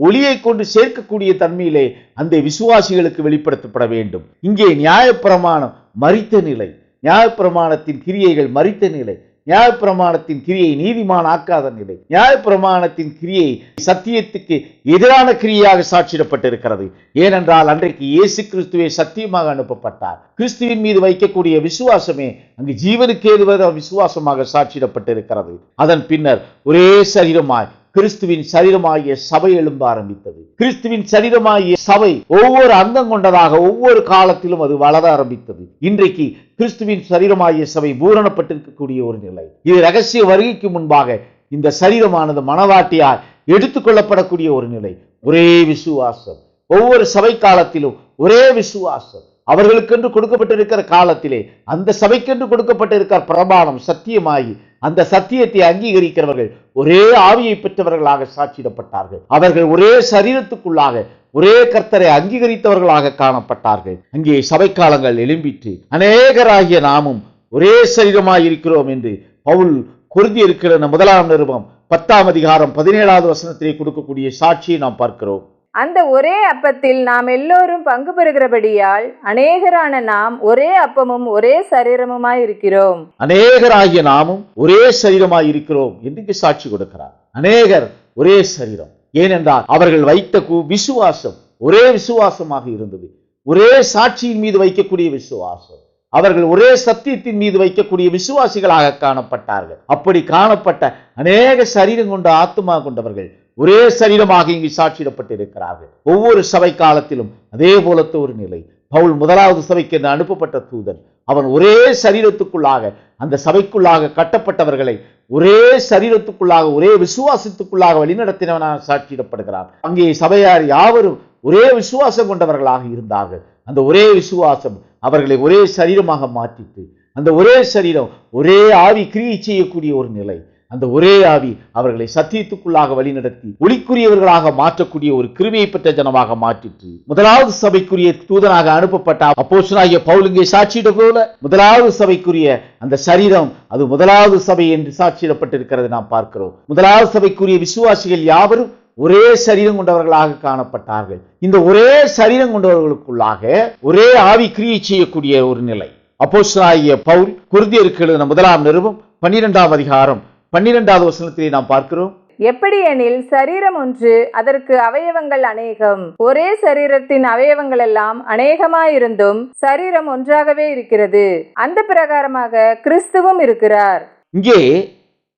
ஒளியை கொண்டு சேர்க்கக்கூடிய தன்மையிலே அந்த விசுவாசிகளுக்கு வெளிப்படுத்தப்பட வேண்டும். இங்கே நியாயப்பிரமாணம் மரித்த நிலை, நியாயப்பிரமாணத்தின் கிரியைகள் மரித்த நிலை, நியாயப்பிரமாணத்தின் கிரியை நீதிமான் ஆக்காத நிலை, நியாயப்பிரமாணத்தின் கிரியை சத்தியத்துக்கு எதிரான கிரியையாக சாட்சியிடப்பட்டிருக்கிறது. ஏனென்றால் அன்றைக்கு இயேசு கிறிஸ்துவே சத்தியமாக அனுப்பப்பட்டார். கிறிஸ்துவின் மீது வைக்கக்கூடிய விசுவாசமே அங்கு ஜீவனுக்கு ஏதுவத விசுவாசமாக சாட்சியிடப்பட்டிருக்கிறது. அதன் பின்னர் ஒரே சரீரமாய் கிறிஸ்துவின் சரீரமாகிய சபை எழும்ப ஆரம்பித்தது. கிறிஸ்துவின் சரீரமாகிய சபை ஒவ்வொரு அங்கம் கொண்டதாக ஒவ்வொரு காலத்திலும் அது வளர ஆரம்பித்தது. இன்றைக்கு கிறிஸ்துவின் சரீரமாகிய சபை பூரணப்பட்டிருக்கக்கூடிய ஒரு நிலை. இது ரகசிய வருகைக்கு முன்பாக இந்த சரீரமானது மனவாட்டியால் எடுத்துக்கொள்ளப்படக்கூடிய ஒரு நிலை. ஒரே விசுவாசம் ஒவ்வொரு சபை காலத்திலும், ஒரே விசுவாசம் அவர்களுக்கென்று கொடுக்கப்பட்டிருக்கிற காலத்திலே அந்த சபைக்கென்று கொடுக்கப்பட்டிருக்கிற பிரமாணம் சத்தியமாகி அந்த சத்தியத்தை அங்கீகரிக்கிறவர்கள் ஒரே ஆவியை பெற்றவர்களாக சாட்சியிடப்பட்டார்கள். அவர்கள் ஒரே சரீரத்துக்குள்ளாக ஒரே கர்த்தரை அங்கீகரித்தவர்களாக காணப்பட்டார்கள். அங்கே சபை காலங்கள் எழும்பிற்று. அநேகராகிய நாமும் ஒரே சரீரமாய் இருக்கிறோம் என்று பவுல் கொரிந்தியருக்கு முதலாம் நிருபம் 10ஆம் அதிகாரம் 17வது வசனத்திலே கொடுக்கக்கூடிய சாட்சியை நாம் பார்க்கிறோம். அந்த ஒரே அப்பத்தில் நாம் எல்லோரும் பங்கு பெறுகிறபடியால் அநேகரான நாம் ஒரே அப்பமும் ஒரே சரீரமுமாய் இருக்கிறோம். அநேகராகிய நாமும் ஒரே சரீரமாய் இருக்கிறோம் என்று சாட்சி கொடுக்கிறார். அநேகர் ஒரே சரீரம். ஏனென்றால் அவர்கள் வைத்த விசுவாசம் ஒரே விசுவாசமாக இருந்தது. ஒரே சாட்சியின் மீது வைக்கக்கூடிய விசுவாசம். அவர்கள் ஒரே சத்தியத்தின் மீது வைக்கக்கூடிய விசுவாசிகளாக காணப்பட்டார்கள். அப்படி காணப்பட்ட அநேக சரீரம் கொண்ட ஆத்துமா கொண்டவர்கள் ஒரே சரீரமாக இங்கு சாட்சியிடப்பட்டிருக்கிறார்கள். ஒவ்வொரு சபை காலத்திலும் அதே போலத்த ஒரு நிலை. பவுல் முதலாவது சபைக்கு என்று அனுப்பப்பட்ட தூதன். அவன் ஒரே சரீரத்துக்குள்ளாக அந்த சபைக்குள்ளாக கட்டப்பட்டவர்களை ஒரே சரீரத்துக்குள்ளாக ஒரே விசுவாசத்துக்குள்ளாக வழிநடத்தினவனாக சாட்சியிடப்படுகிறான். அங்கே சபையார் யாவரும் ஒரே விசுவாசம் கொண்டவர்களாக இருந்தார்கள். அந்த ஒரே விசுவாசம் அவர்களை ஒரே சரீரமாக மாற்றிட்டு அந்த ஒரே சரீரம் ஒரே ஆவி கிரியை செய்யக்கூடிய ஒரு நிலை. அந்த ஒரே ஆவி அவர்களை சத்தியத்துக்குள்ளாக வழிநடத்தி ஒளிக்குரியவர்களாக மாற்றக்கூடிய ஒரு கிருபையை பெற்ற ஜனமாக மாற்றிற்று. முதலாவது சபைக்குரிய தூதனாக அனுப்பப்பட்ட அப்போஸ்தலனாகிய பவுல் இங்கே சாட்சியிட போல முதலாவது சபைக்குரிய அந்த சரீரம் அது முதலாவது சபை என்று சாட்சியிடப்பட்டிருக்கிறது நாம் பார்க்கிறோம். முதலாவது சபைக்குரிய விசுவாசிகள் யாவரும் ஒரே சரீரம் கொண்டவர்களாக காணப்பட்டார்கள். இந்த ஒரே சரீரம் கொண்டவர்களுக்குள்ளாக ஒரே ஆவி கிரியை செய்யக்கூடிய ஒரு நிலை. அப்போஸ்தலனாகிய பவுல் கொரிந்தியருக்கு எழுதின முதலாம் நிருபம் 12ஆம் அதிகாரம் 12வது வசனத்திலே நாம் பார்க்கிறோம். எப்படி எனில் சரீரம் ஒன்று, அதற்கு அவயவங்கள் அநேகம். ஒரே சரீரத்தின் அவயவங்கள் எல்லாம் அநேகமாயிருந்தும் சரீரம் ஒன்றாகவே இருக்கிறது. அந்த பிரகாரமாக கிறிஸ்துவும் இருக்கிறார். இங்கே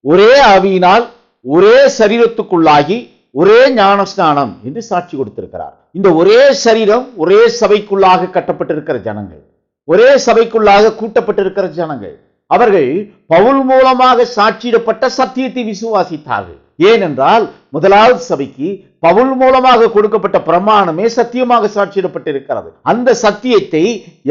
ஒரே ஆவியினால் ஒரே சரீரத்துக்குள்ளாகி ஒரே ஞானஸ்நானம் என்று சாட்சி கொடுத்திருக்கிறார். இந்த ஒரே சரீரம் ஒரே சபைக்குள்ளாக கட்டப்பட்டிருக்கிற ஜனங்கள், ஒரே சபைக்குள்ளாக கூட்டப்பட்டிருக்கிற ஜனங்கள், அவர்கள் பவுல் மூலமாக சாட்சியிடப்பட்ட சத்தியத்தை விசுவாசித்தார்கள். ஏனென்றால் முதலாவது சபைக்கு பவுல் மூலமாக கொடுக்கப்பட்ட பிரமாணமே சத்தியமாக சாட்சியிடப்பட்டிருக்கிறது. அந்த சத்தியத்தை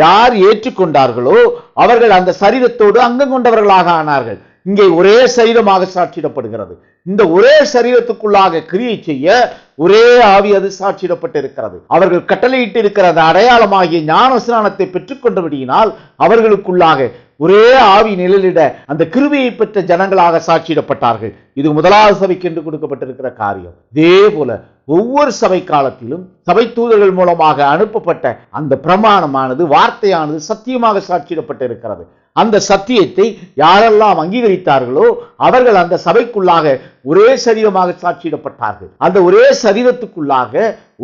யார் ஏற்றுக்கொண்டார்களோ அவர்கள் அந்த சரீரத்தோடு அங்கம் கொண்டவர்களாக ஆனார்கள். இங்கே ஒரே சரீரமாக சாட்சியிடப்படுகிறது. இந்த ஒரே சரீரத்துக்குள்ளாக கிரியை செய்ய ஒரே ஆவி அது சாட்சியிடப்பட்டிருக்கிறது. அவர்கள் கட்டளையிட்டு இருக்கிற அந்த அடையாளமாகிய ஞானஸ்நானத்தை பெற்றுக்கொண்டபடியினால் அவர்களுக்குள்ளாக ஒரே ஆவி நிழலிட அந்த கிருபையை பெற்ற ஜனங்களாக சாட்சியிடப்பட்டார்கள். இது முதலாவது சபைக்கு என்று கொடுக்கப்பட்டிருக்கிற காரியம். இதே போல ஒவ்வொரு சபை காலத்திலும் சபை தூதர்கள் மூலமாக அனுப்பப்பட்ட அந்த பிரமாணமானது, வார்த்தையானது சத்தியமாக சாட்சியிடப்பட்டிருக்கிறது. அந்த சத்தியத்தை யாரெல்லாம் அங்கீகரித்தார்களோ அவர்கள் அந்த சபைக்குள்ளாக ஒரே சரீரமாக சாட்சியிடப்பட்டார்கள். அந்த ஒரே சரீரத்துக்குள்ளாக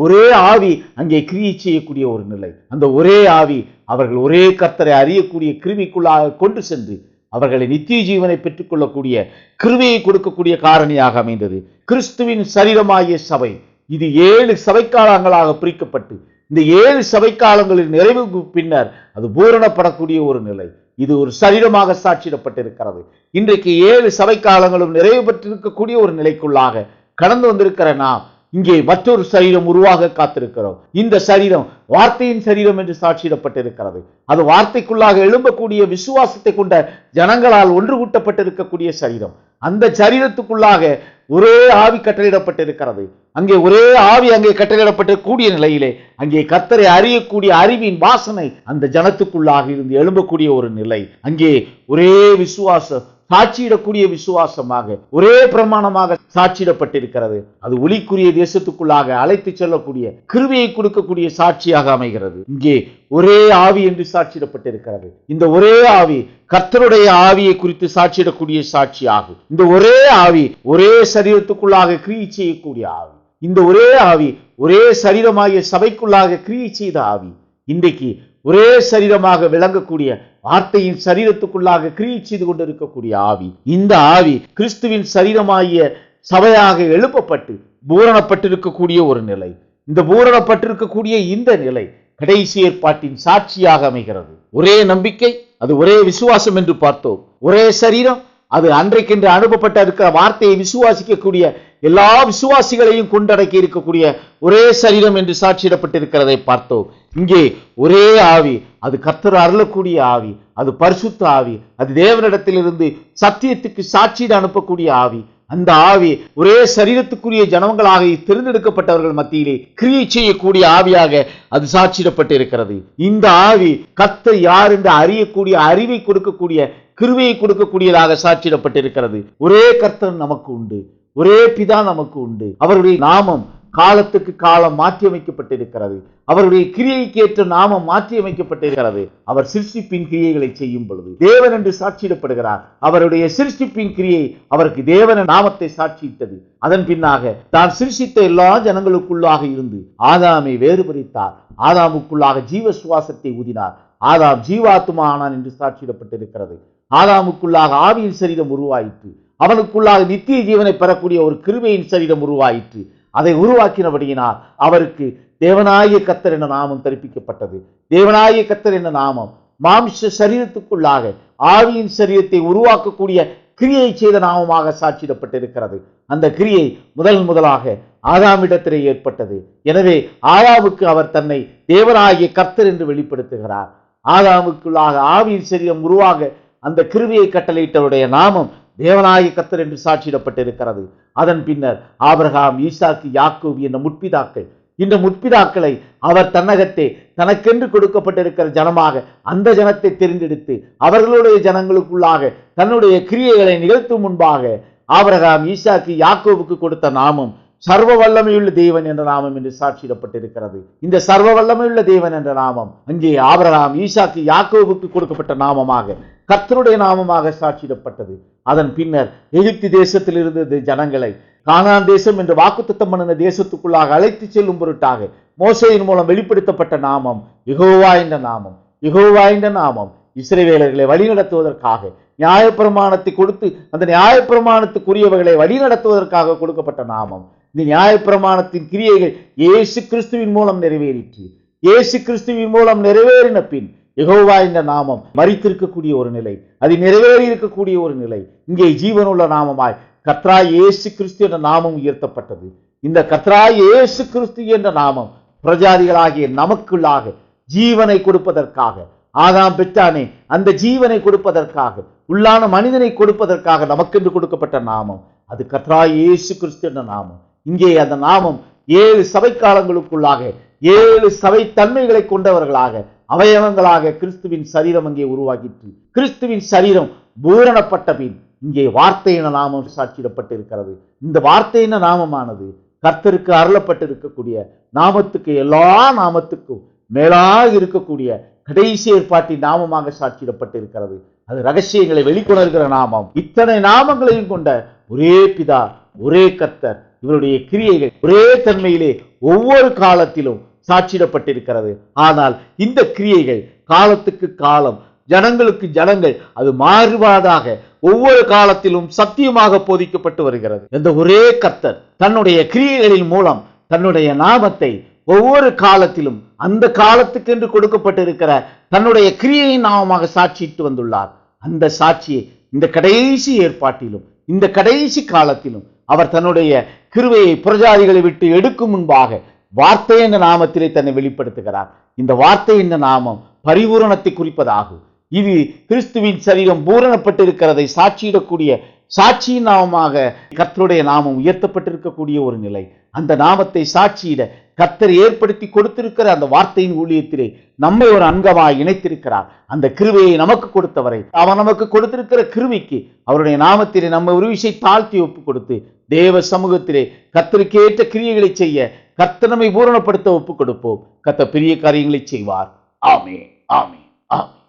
ஒரே ஆவி அங்கே கிரியை செய்யக்கூடிய ஒரு நிலை. அந்த ஒரே ஆவி அவர்கள் ஒரே கர்த்தரை அறியக்கூடிய கிருமிக்குள்ளாக கொண்டு சென்று அவர்களை நித்திய ஜீவனை பெற்றுக் கொள்ளக்கூடிய கிருபையை கொடுக்கக்கூடிய காரணியாக அமைந்தது. கிறிஸ்துவின் சரீரமாகிய சபை இது 7 சபைக்காலங்களாக பிரிக்கப்பட்டு இந்த 7 சபைக்காலங்களின் நிறைவுக்கு பின்னர் அது பூரணப்படக்கூடிய ஒரு நிலை. இது ஒரு சரீரமாக சாட்சியிடப்பட்டிருக்கிறது. இன்றைக்கு 7 சபைக்காலங்களும் நிறைவு பெற்றிருக்கக்கூடிய ஒரு நிலைக்குள்ளாக கடந்து வந்திருக்கிற நாம் இங்கே மற்றொரு சரீரம் உருவாக காத்திருக்கிறோம். இந்த சரீரம் வார்த்தையின் சரீரம் என்று சாட்சியிடப்பட்டிருக்கிறது. அது வார்த்தைக்குள்ளாக எழும்பக்கூடிய விசுவாசத்தை கொண்ட ஜனங்களால் ஒன்று கூட்டப்பட்டிருக்கக்கூடிய சரீரம். அந்த சரீரத்துக்குள்ளாக ஒரே ஆவி கட்டளையிடப்பட்டிருக்கிறது. அங்கே ஒரே ஆவி அங்கே கட்டளையிடப்பட்டிருக்கக்கூடிய நிலையிலே அங்கே கர்த்தரை அறியக்கூடிய அறிவின் வாசனை அந்த ஜனத்துக்குள்ளாக இருந்து எழும்பக்கூடிய ஒரு நிலை. அங்கே ஒரே விசுவாசம் சாட்சியிடக்கூடிய விசுவாசமாக ஒரே பிரமாணமாக சாட்சியிடப்பட்டிருக்கிறது. அது ஒளிக்குரிய தேசத்துக்குள்ளாக அழைத்து செல்லக்கூடிய கிருபையை கொடுக்கக்கூடிய சாட்சியாக அமைகிறது. இங்கே ஒரே ஆவி என்று சாட்சியிடப்பட்டிருக்கிறது. இந்த ஒரே ஆவி கர்த்தருடைய ஆவியை குறித்து சாட்சியிடக்கூடிய சாட்சியாகும். இந்த ஒரே ஆவி ஒரே சரீரத்துக்குள்ளாக கிரியை செய்யக்கூடிய ஆவி. இந்த ஒரே ஆவி ஒரே சரீரமாகிய சபைக்குள்ளாக கிரியை செய்த ஆவி. இன்றைக்கு ஒரே சரீரமாக விளங்கக்கூடிய வார்த்தையின் சரீரத்துக்குள்ளாக கிரியை செய்து கொண்டிருக்கக்கூடிய ஆவி. இந்த ஆவி கிறிஸ்துவின் சரீரமாகிய சபையாக எழுப்பப்பட்டு பூரணப்பட்டிருக்கக்கூடிய ஒரு நிலை. இந்த பூரணப்பட்டிருக்கக்கூடிய இந்த நிலை கடைசி ஏற்பாட்டின் சாட்சியாக அமைகிறது. ஒரே நம்பிக்கை, அது ஒரே விசுவாசம் என்று பார்த்தோம். ஒரே சரீரம், அது அன்றைக்கென்று அனுப்பப்பட்ட இருக்கிற வார்த்தையை விசுவாசிக்கக்கூடிய எல்லா விசுவாசிகளையும் கொண்டடக்கி இருக்கக்கூடிய ஒரே சரீரம் என்று சாட்சியிடப்பட்டிருக்கிறதை பார்த்தோம். இங்கே ஒரே ஆவி, அது கர்த்தர் அருளக்கூடிய ஆவி, அது பரிசுத்த ஆவி, அது தேவனிடத்திலிருந்து சத்தியத்துக்கு சாட்சியிட அனுப்பக்கூடிய ஆவி. அந்த ஆவி ஒரே சரீரத்துக்குரிய ஜனங்களாக தேர்ந்தெடுக்கப்பட்டவர்கள் மத்தியிலே கிரியை செய்யக்கூடிய ஆவியாக அது சாட்சியிடப்பட்டிருக்கிறது. இந்த ஆவி கர்த்தர் யார் என்று அறியக்கூடிய அறிவை கொடுக்கக்கூடிய கிருபையை கொடுக்கக்கூடியதாக சாட்சியிடப்பட்டிருக்கிறது. ஒரே கர்த்தர் நமக்கு உண்டு, ஒரே பிதா நமக்கு உண்டு. அவருடைய நாமம் காலத்துக்கு காலம் மாற்றி அமைக்கப்பட்டிருக்கிறது. அவருடைய கிரியைக்கு ஏற்ற நாமம் மாற்றி அமைக்கப்பட்டிருக்கிறது. அவர் சிருஷ்டிப்பின் கிரியைகளை செய்யும் பொழுது தேவன் என்று சாட்சியிடப்படுகிறார். அவருடைய சிருஷ்டிப்பின் கிரியை அவருக்கு தேவன நாமத்தை சாட்சியிட்டது. அதன் பின்னாக தான் சிருஷ்டித்த எல்லா ஜனங்களுக்குள்ளாக இருந்து ஆதாமை வேறுபடுத்தார். ஆதாமுக்குள்ளாக ஜீவ சுவாசத்தை ஊதினார். ஆதாம் ஜீவாத்மா ஆனான் என்று சாட்சியிடப்பட்டிருக்கிறது. ஆதாமுக்குள்ளாக ஆவியின் சரீரம் உருவாயிற்று. அவனுக்குள்ளாக நித்திய ஜீவனை பெறக்கூடிய ஒரு கிருபையின் சரீரம் உருவாயிற்று. அதை உருவாக்கினபடியினால் அவருக்கு தேவனாகிய கர்த்தர் என்ற நாமம் தரிப்பிக்கப்பட்டது. தேவனாகிய கர்த்தர் என்ற நாமம் மாம்ச சரீரத்துக்குள்ளாக ஆவியின் சரீரத்தை உருவாக்கக்கூடிய கிரியை செய்த நாமமாக சாட்சியிடப்பட்டிருக்கிறது. அந்த கிரியை முதலாக ஆதாமிடத்திலே ஏற்பட்டது. எனவே ஆதாமுக்கு அவர் தன்னை தேவனாகிய கர்த்தர் என்று வெளிப்படுத்துகிறார். ஆதாமுக்குள்ளாக ஆவியின் சரீரம் உருவாக அந்த கிருபையை கட்டளையிட்டவருடைய நாமம் தேவனாகிய கர்த்தர் என்று சாட்சியிடப்பட்டிருக்கிறது. அதன் பின்னர் ஆபிரகாம், ஈசாக்கு, யாக்கோபு என்ற முற்பிதாக்கள், இந்த முற்பிதாக்களை அவர் தன்னகத்தே தனக்கென்று கொடுக்கப்பட்டிருக்கிற ஜனமாக அந்த ஜனத்தை தெரிந்தெடுத்து அவர்களுடைய ஜனங்களுக்குள்ளாக தன்னுடைய கிரியைகளை நிகழ்த்தும் முன்பாக ஆபிரகாம், ஈசாக்கு, யாக்கோபுக்கு கொடுத்த நாமம் சர்வ வல்லமையுள்ள தேவன் என்ற நாமம் என்று சாட்சியிடப்பட்டிருக்கிறது. இந்த சர்வ வல்லமையுள்ள தேவன் என்ற நாமம் அங்கே ஆபிரகாம், ஈசாக்கு, யாக்கோபுக்கு கொடுக்கப்பட்ட நாமமாக கர்த்தருடைய நாமமாக சாட்சியிடப்பட்டது. அதன் பின்னர் எகிப்து தேசத்தில் இருந்த ஜனங்களை கானான் தேசம் என்று வாக்குத்தத்தம் பண்ணின தேசத்துக்குள்ளாக அழைத்து செல்லும் பொருட்டாக மோசேயின் மூலம் வெளிப்படுத்தப்பட்ட நாமம் யெகோவா என்ற நாமம். யெகோவா என்ற நாமம் இஸ்ரவேலர்களை வழிநடத்துவதற்காக நியாயப்பிரமாணத்தை கொடுத்து அந்த நியாயப்பிரமாணத்துக்குரியவர்களை வழிநடத்துவதற்காக கொடுக்கப்பட்ட நாமம். இந்த நியாயப்பிரமாணத்தின் கிரியைகள் இயேசு கிறிஸ்துவின் மூலம் நிறைவேறிற்று. இயேசு கிறிஸ்துவின் மூலம் நிறைவேறின பின் யெகோவா என்ற நாமம் மரித்திருக்கக்கூடிய ஒரு நிலை, அது நிறைவேறி இருக்கக்கூடிய ஒரு நிலை. இங்கே ஜீவனுள்ள நாமமாய் கர்த்தராய் இயேசு கிறிஸ்து என்ற நாமம் உயர்த்தப்பட்டது. இந்த கர்த்தராய் இயேசு கிறிஸ்து என்ற நாமம் பிரஜாதிகளாகிய நமக்குள்ளாக ஜீவனை கொடுப்பதற்காக, ஆதாம் பெற்றானே அந்த ஜீவனை கொடுப்பதற்காக, உள்ளான மனிதனை கொடுப்பதற்காக நமக்கென்று கொடுக்கப்பட்ட நாமம் அது கர்த்தராய் இயேசு கிறிஸ்து என்ற நாமம். இங்கே அந்த நாமம் 7 சபைக்காலங்களுக்குள்ளாக 7 சபை தன்மைகளை கொண்டவர்களாக அவயவங்களாக கிறிஸ்துவின் சரீரம் அங்கே உருவாகிற்று. கிறிஸ்துவின் சரீரம் பூரணப்பட்ட பின் இங்கே வார்த்தை என நாமம் சாட்சியிடப்பட்டிருக்கிறது. இந்த வார்த்தை என நாமமானது கர்த்தருக்கு அருளப்பட்டிருக்கக்கூடிய நாமத்துக்கு, எல்லா நாமத்துக்கும் மேலாக இருக்கக்கூடிய கடைசி ஏற்பாட்டின் நாமமாக சாட்சியிடப்பட்டிருக்கிறது. அது ரகசியங்களை வெளிக்கொணர்கிற நாமம். இத்தனை நாமங்களையும் கொண்ட ஒரே பிதா, ஒரே கர்த்தர், இவருடைய கிரியைகள் ஒரே தன்மையிலே ஒவ்வொரு காலத்திலும் சாட்சியிடப்பட்டிருக்கிறது. ஆனால் இந்த கிரியைகள் காலத்துக்கு காலம், ஜனங்களுக்கு ஜனங்கள் அது மாறுபாடாக ஒவ்வொரு காலத்திலும் சத்தியமாக போதிக்கப்பட்டு வருகிறது. இந்த ஒரே கர்த்தர் தன்னுடைய கிரியைகளின் மூலம் தன்னுடைய நாமத்தை ஒவ்வொரு காலத்திலும் அந்த காலத்துக்கு என்று கொடுக்கப்பட்டிருக்கிற தன்னுடைய கிரியையின் நாமமாக சாட்சியிட்டு வந்துள்ளார். அந்த சாட்சியை இந்த கடைசி ஏற்பாட்டிலும் இந்த கடைசி காலத்திலும் அவர் தன்னுடைய கிருபையை புறஜாதிகளை விட்டு எடுக்கும் முன்பாக வார்த்தை என்ற நாமத்திலே தன்னை வெளிப்படுத்துகிறார். இந்த வார்த்தை என்ற நாமம் பரிபூரணத்தை குறிப்பதாகும். இது கிறிஸ்துவின் சரீரம் பூரணப்பட்டிருக்கிறதை சாட்சியிடக்கூடிய சாட்சியின் நாமமாக கர்த்தருடைய நாமம் உயர்த்தப்பட்டிருக்கக்கூடிய ஒரு நிலை. அந்த நாமத்தை சாட்சியிட கர்த்தர் ஏற்படுத்தி கொடுத்திருக்கிற அந்த வார்த்தையின் ஊழியத்திலே நம்மை ஒரு அங்கமாய் இணைத்திருக்கிறார். அந்த கிருபையை நமக்கு கொடுத்தவரை, அவர் நமக்கு கொடுத்திருக்கிற கிருபைக்கு அவருடைய நாமத்திலே நம்ம ஒரு விஷயம் தாழ்த்தி ஒப்பு கொடுத்து தேவ சமூகத்திலே கர்த்தருக்கு ஏற்ற கிரியைகளை செய்ய கர்த்தர் நம்மை பூரணப்படுத்த ஒப்பு கொடுப்போம். கர்த்தர் பெரிய காரியங்களை செய்வார். ஆமென், ஆமென், ஆமென்.